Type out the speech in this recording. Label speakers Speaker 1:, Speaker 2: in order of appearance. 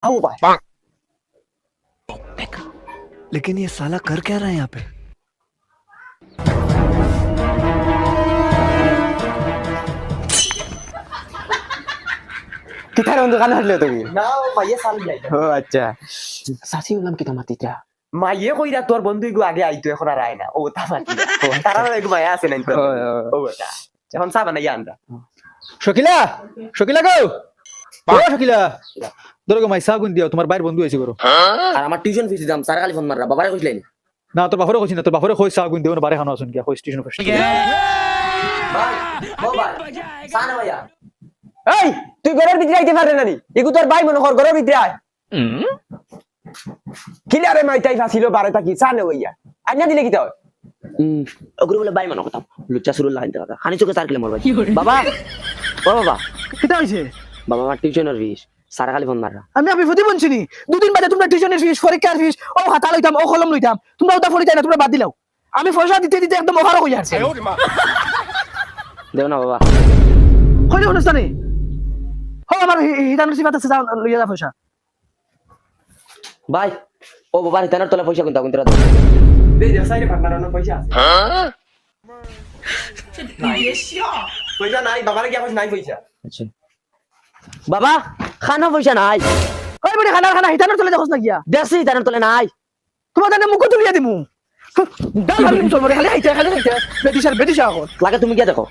Speaker 1: आओ भाई
Speaker 2: लेकिन ये साला कर क्या रहा है यहाँ पे?
Speaker 1: किधर बंदू खाना हटले তুমি
Speaker 3: না ও মাইয়ে সাল যাই
Speaker 1: ও আচ্ছা
Speaker 3: সাসি বললাম কি তোমাতিটা
Speaker 1: মাইয়ে কইরা তোর বন্ধু ইগু আগে আইতো এখন আর আয় না ও তামাতি তারা ইগু মায়া আছে না তো ও এটা এখন সাবা না ইয়ানরা
Speaker 2: শকিলা শকিলা গো ও শকিলা ধরো গো মাই সাগুন দিও তোমার বাইর বন্ধু হইছে করো
Speaker 3: আর আমার টিউশন ফিস দিতাম স্যার খালি ফোন মাররা বাবারে কইলেন
Speaker 2: না তোর বাপরে কইছি না তোর বাপরে কই সাগুন দিও না বারে খানো আসুন কি কই স্টেশন ফার্স্ট
Speaker 3: ভাই মোবাইল সানা ভাইয়া
Speaker 1: এই তুই ঘরের ভিতরে আইতে পারে না নি ইগু তোর ভাই মনে কর ঘরের ভিতরে আয় কিলারে মাইটাই ফাসিলো বারেটা কি জানে হইয়া আইনা দিলে কি তাও
Speaker 3: ওগুলো বলে বাই মানো কথা লুচ্চা শুরু লাইন কথা খানি চোখে সার কিলে মরবা বাবা ও বাবা
Speaker 2: কিটা হইছে
Speaker 3: বাবা আমার টিউশনের ফিস স্যার খালি ফোন মাররা
Speaker 2: আমি ফুটি বলছিনি দুদিন বাদে তোমরা টিউশনের ফিস পরীক্ষার ফিস ও হাতা লইতাম ও কলম লইতাম তোমরা ওটা ফরিতাই না তোমরা বাদ দিলাও আমি পয়সা দিতে দিতে একদম ওভার হই যাচ্ছে
Speaker 3: দেও না বাবা
Speaker 2: কইলে অনুষ্ঠানে ও আমার হিদানুর সিবাত আছে যাও লইয়া যা পয়সা
Speaker 3: ভাই ও বাবা হিতানার তোলা পয়সা কোনটা কোনটা
Speaker 1: দে দে সাইরে ভান্ডারানো পয়সা আছে পয়সা নাই বাবারে কি এখন নাই পয়সা
Speaker 3: আচ্ছা বাবা খানা পয়সা নাই
Speaker 2: ওই বড় খানা খানা হিদানুর চলে দেখছ না গিয়া
Speaker 3: দেখছি হিতানার তোলে নাই
Speaker 2: তোমার জানে মুখ তুলিয়া দিমু দাল হারিম চল বড় খালি হাইতে বেটিশার এখন
Speaker 3: লাগে তুমি গিয়ে দেখো